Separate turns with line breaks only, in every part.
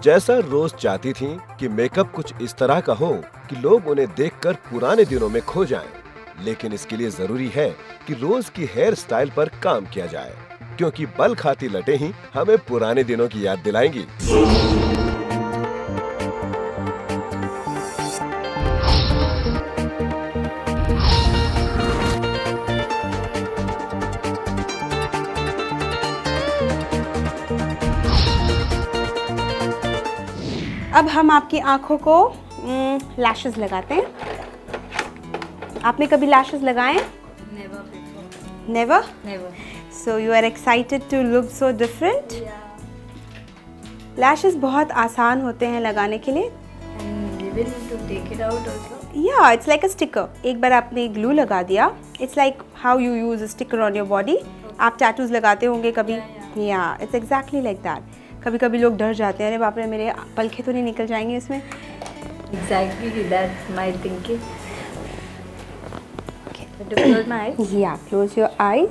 जैसा रोज चाहती थीं कि मेकअप कुछ इस तरह का हो कि लोग उन्हें देखकर पुराने दिनों में खो जाएं। लेकिन इसके लिए जरूरी है कि रोज की हेयर स्टाइल पर काम किया जाए, क्योंकि बल खाती लटें ही हमें पुराने दिनों की याद दिलाएंगी।
अब हम आपकी आंखों को लैशेस लगाते हैं। आपने कभी लैशेस लगाए?
Never before.
Never.
Never.
So you are excited to look so different. Lashes बहुत आसान होते हैं लगाने के लिए।
And even to take it out also.
या इट्स लाइक अ स्टिकर। एक बार आपने ग्लू लगा दिया, it's like how you use a sticker on your body. आप टैटूज लगाते होंगे कभी? या इट्स एग्जैक्टली लाइक दैट। कभी कभी लोग डर जाते हैं, अरे बाप रे मेरे पलके तो नहीं निकल जाएंगे इसमें।
Exactly that's my thinking. Okay. To close my eyes.
या क्लोज योर आईज।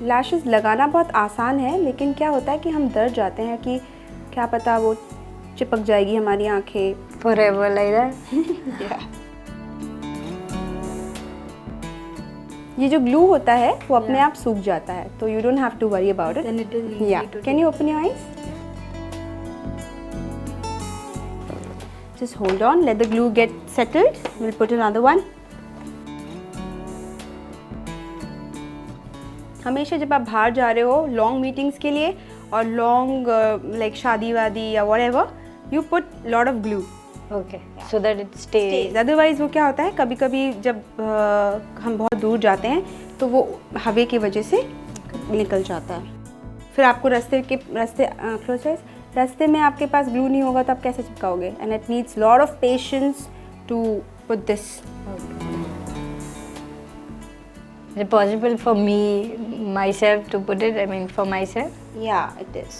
लैशेस लगाना बहुत आसान है, लेकिन क्या होता है कि हम डर जाते हैं कि क्या पता वो चिपक जाएगी हमारी आंखें।
Forever like that.
ये जो ग्लू होता है वो अपने आप सूख जाता है, तो you don't have to worry about
Then
it.
it is easy
या
to
can you open your eyes? Just hold on, let the glue get settled, will put another one. हमेशा जब आप बाहर जा रहे हो लॉन्ग मीटिंग्स के लिए और लॉन्ग लाइक शादी वादी या whatever, you put lot of glue.
Okay. So that it stays.
Otherwise वो क्या होता है, कभी कभी जब हम बहुत दूर जाते हैं तो वो हवा की वजह से निकल जाता है। फिर आपको रास्ते में आपके पास ग्लू नहीं होगा तो आप कैसे चिपकाओगे? And it needs lot of patience to put this.
Is it possible for me myself to put it? I mean for myself?
या it is.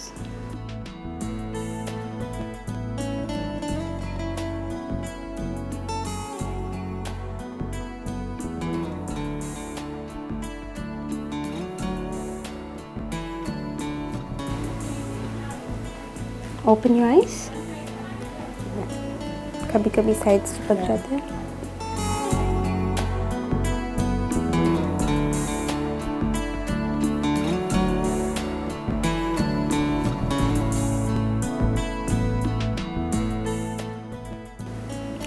Open your eyes. कभी कभी साइड्स चिपक जाते हैं।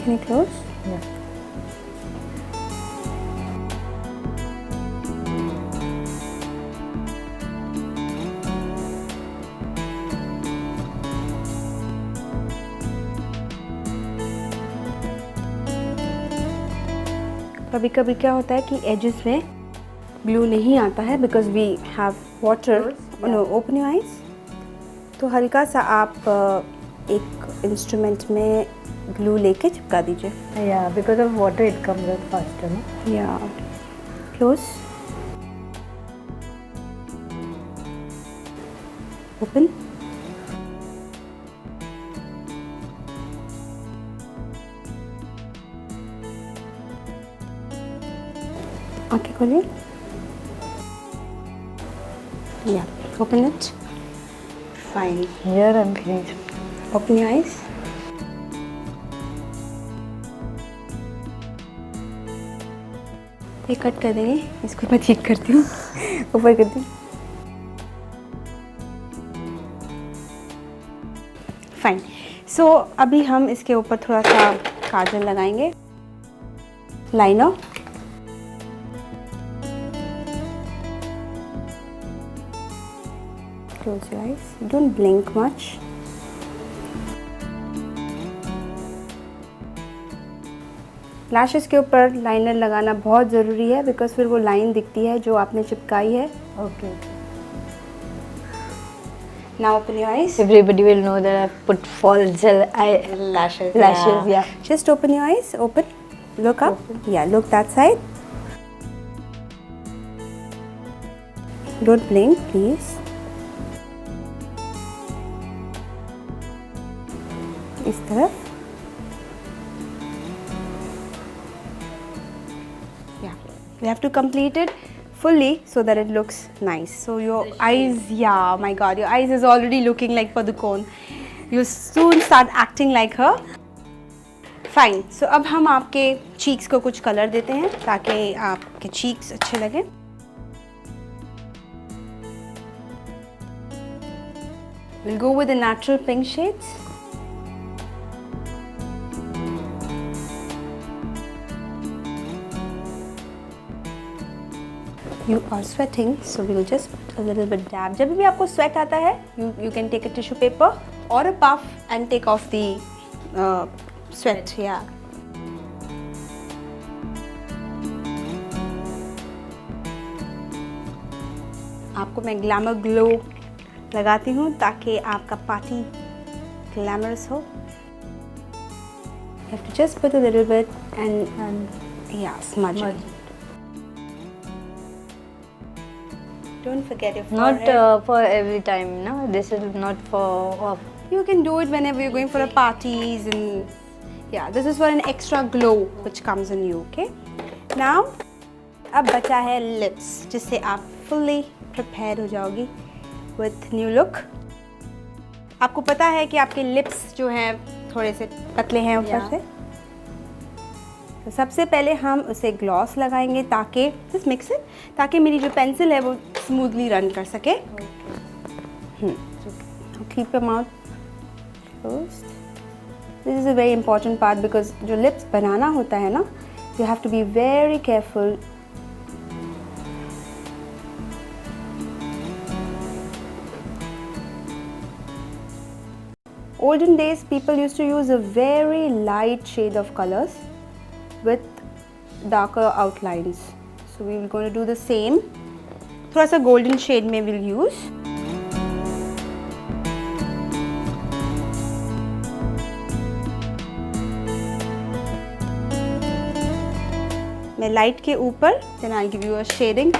Can you close?
Yeah.
कभी कभी क्या होता है कि एजेस में ग्लू नहीं आता है because we have water. No, open your eyes. तो हल्का सा आप एक इंस्ट्रूमेंट में ग्लू लेके चिपका दीजिए।
Yeah, because of water it comes out faster, no?
या क्लोज, ओपन। आंखें खोलिए। या open it. Fine,
Here I'm feeling.
Open your eyes. ये कट कर देंगे, इसको मैं ठीक करती हूँ। ऊपर करती हूँ। फाइन। सो अभी हम इसके ऊपर थोड़ा सा काजल लगाएंगे, liner. Close your eyes. Don't blink much. Lashes के ऊपर लाइनर लगाना बहुत ज़रूरी है बिकॉज फिर वो लाइन दिखती है जो आपने चिपकाई है।
Okay.
Now open your eyes.
Everybody will know that I've put false lashes. Yeah.
Just open your eyes. Open. Look up. Yeah, look that side. Don't blink, please. इस तरफ. Yeah. We have to complete it fully so that it looks nice. So your eyes, yeah, my God, your eyes is already looking like Padukone. You soon start acting like her. Fine. So अब हम आपके cheeks को कुछ color देते हैं ताकि आपके cheeks अच्छे लगे. We'll go with the natural pink shades. You are sweating, so we'll just put a little bit dab. जब भी आपको sweat आता है, you can take a tissue paper or a puff and take off the sweat. Yeah. आपको मैं glamour glow लगाती हूँ ताकि आपका पार्टी glamorous हो. You have to just put a little bit and yeah, smudge it. Don't forget your forehead.
Not for every time, no? This is not for...
You can do it whenever you're going for a parties and yeah, this is for an extra glow which comes on you, okay? Now, अब बचा है lips जिससे आप fully prepared हो जाओगी with new look. आपको पता है कि आपके lips जो हैं थोड़े से पतले हैं ऊपर से. तो सबसे पहले हम उसे ग्लॉस लगाएंगे ताकि just mix it, ताकि मेरी जो पेंसिल है वो स्मूथली रन कर सके. Keep your mouth closed. This is a very important part because जो lips बनाना होता है ना, you have to be very careful. Olden days, people used to use a very light shade of colors with darker outlines. So we will going to do the same. थोड़ा सा golden shade में we'll use. मैं light के ऊपर, then I'll give you a shading.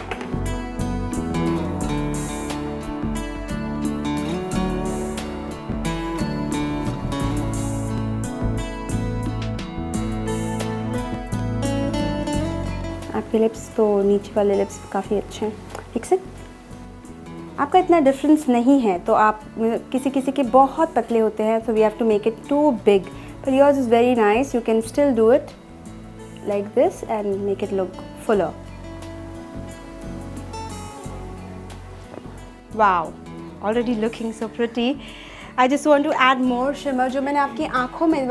आपके lips तो नीचे वाले लिप्स काफ़ी अच्छे हैं. Fix it. आपका इतना डिफरेंस नहीं है तो आप किसी किसी के बहुत पतले होते हैं, so we have to make it too big. But yours is very nice. You can still do it like this and make it look fuller. Wow, already looking so pretty. I just want to add more shimmer. जो मैंने आपकी आँखों में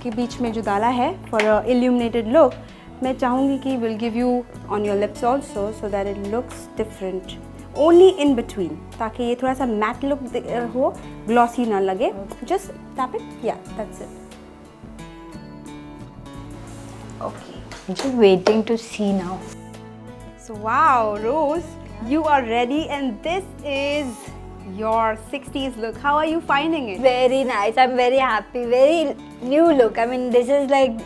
के बीच में जो डाला है for a illuminated look, मैं चाहूँगी कि will give you on your lips also so that it looks different. Only in between, ताकि ये थोड़ा सा matte look हो, glossy ना लगे. Just tap it. Yeah, that's it. Okay.
I'm just waiting to see now.
So wow, Rose, you are ready and this is your 60s look. How are you finding it?
Very nice. I'm very happy. Very new look. I mean, this is like...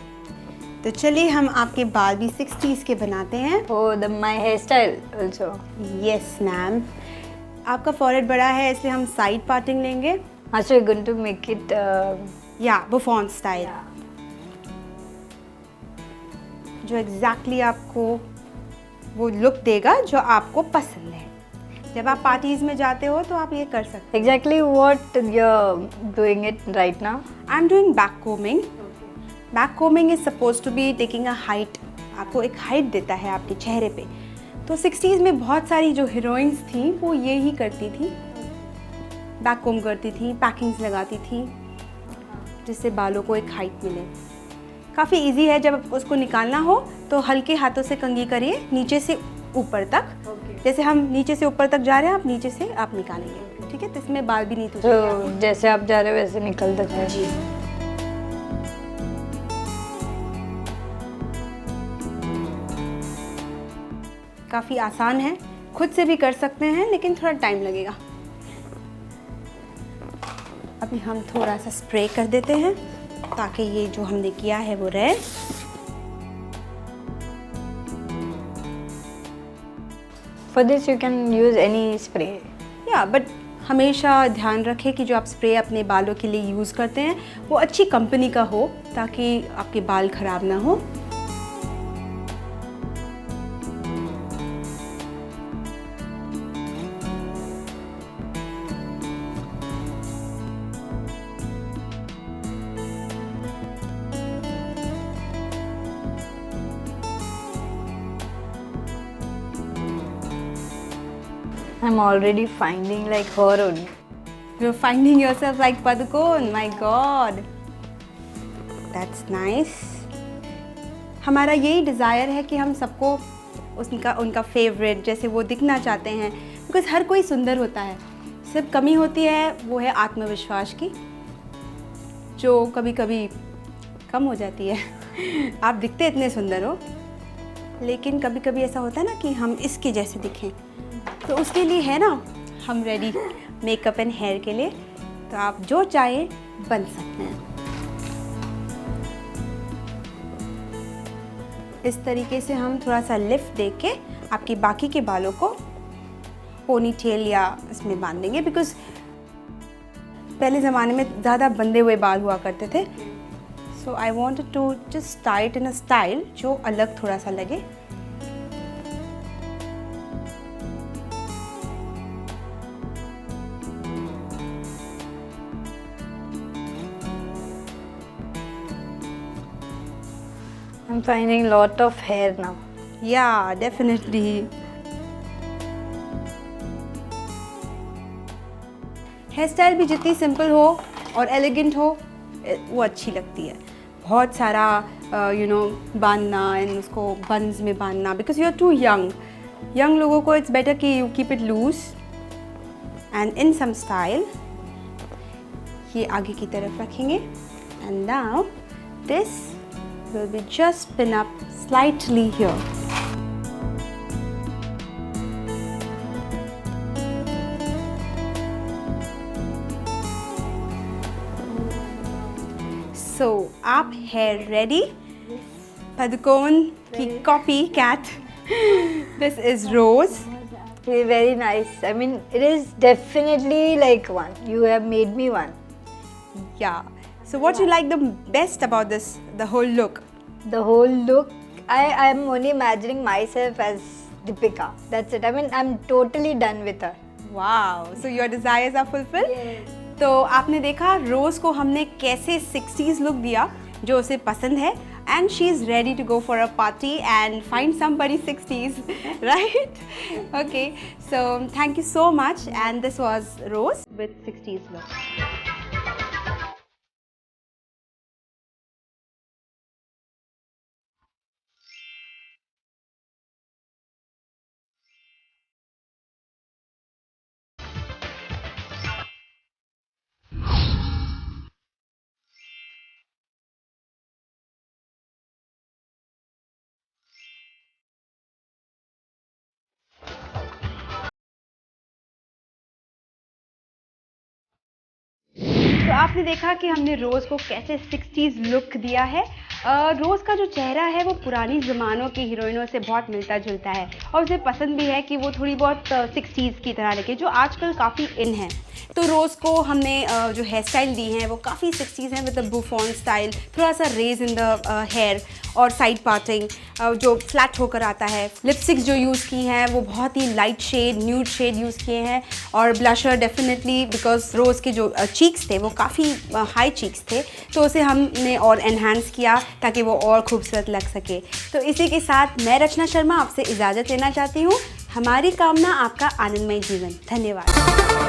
तो चलिए हम आपके बाल भी 60s के बनाते हैं.
Oh, my hairstyle also.
Yes, ma'am. आपका forehead बड़ा है इसलिए हम side parting लेंगे.
So you're going to make it...
Yeah, Buffon style.
Yeah.
जो exactly आपको वो look देगा जो आपको पसंद है. जब आप parties में जाते हो तो आप ये कर सकते हैं.
Exactly what you're doing it right now?
I'm doing back combing. Back combing is suppose to be taking a height. आपको एक हाइट देता है आपके चेहरे पे. तो 60s में बहुत सारी जो हीरोइंस थी वो ये ही करती थी. बैक कोम करती थी, पैकिंग्स लगाती थी जिससे बालों को एक हाइट मिले. काफ़ी इजी है. जब उसको निकालना हो तो हल्के हाथों से कंघी करिए नीचे से ऊपर तक. जैसे हम नीचे से ऊपर तक जा रहे हैं, आप नीचे से आप निकालेंगे. ठीक है. तो इसमें बाल भी नहीं
तो जैसे आप जा रहे हो वैसे निकलता जाए.
जी. काफ़ी आसान है, खुद से भी कर सकते हैं लेकिन थोड़ा टाइम लगेगा. अभी हम थोड़ा सा स्प्रे कर देते हैं ताकि ये जो हमने किया है वो रहे.
For this you can use any spray.
या बट हमेशा ध्यान रखें कि जो आप स्प्रे अपने बालों के लिए यूज़ करते हैं वो अच्छी कंपनी का हो ताकि आपके बाल ख़राब ना हो.
I'm already finding like her only.
You're finding yourself like Padukone. My God. That's nice. हमारा यही डिज़ायर है कि हम सबको उनका फेवरेट जैसे वो दिखना चाहते हैं, बिकॉज हर कोई सुंदर होता है, सिर्फ कमी होती है वो है आत्मविश्वास की, जो कभी कभी कम हो जाती है। आप दिखते इतने सुंदर हो, लेकिन कभी कभी ऐसा होता है ना कि हम इसके जैसे दिखें, तो उसके लिए है ना हम रेडी मेकअप एंड हेयर के लिए, तो आप जो चाहें बन सकते हैं। इस तरीके से हम थोड़ा सा लिफ्ट दे के आपके बाकी के बालों को पोनी टेल या इसमें बांध देंगे, बिकॉज पहले ज़माने में ज़्यादा बंधे हुए बाल हुआ करते थे। So I want to just tie it in a style जो अलग थोड़ा सा लगे।
I'm finding lot of hair now.
Yeah, definitely. Hair style भी जितनी सिंपल हो और एलिगेंट हो वो अच्छी लगती है। बहुत सारा बांधना एंड उसको बंस में बांधना, because you are too young लोगों को इट्स बेटर कि you keep it loose and in some style. ये आगे की तरफ रखेंगे and now this will be just pin up slightly here. So, आप hair ready? Padukone की copycat. This is Rose.
Very nice. I mean, it is definitely like one. You have made me one.
Yeah. So what you like the best about this, the whole look?
The whole look, I am only imagining myself as Deepika. That's it. I mean, I'm totally done with her.
Wow. So your desires are fulfilled?
Yes.
तो आपने देखा रोज को हमने कैसे 60s look दिया जो उसे पसंद है, and she is ready to go for a party and find somebody 60s, right? Okay. So thank you so much, and this was Rose with 60s look. तो आपने देखा कि हमने रोज़ को कैसे 60s लुक दिया है। रोज़ का जो चेहरा है वो पुरानी ज़मानों की हीरोइनों से बहुत मिलता जुलता है, और उसे पसंद भी है कि वो थोड़ी बहुत 60s की तरह लगे, जो आजकल काफ़ी इन है। तो रोज़ को हमने जो हेयर स्टाइल दी हैं वो काफ़ी 60s हैं, विद द बुफॉन स्टाइल, थोड़ा सा रेज इन द हेयर और साइड पार्टिंग जो फ्लैट होकर आता है। लिपस्टिक्स जो यूज़ की हैं वो बहुत ही light shade, nude shade use किए हैं, और ब्लशर डेफिनेटली, बिकॉज रोज़ के जो चीक्स थे वो काफ़ी हाई चीक्स थे, तो उसे हमने और एनहांस किया ताकि वो और खूबसूरत लग सके। तो इसी के साथ मैं रचना शर्मा आपसे इजाज़त लेना चाहती हूँ। हमारी कामना आपका आनंदमय जीवन। धन्यवाद।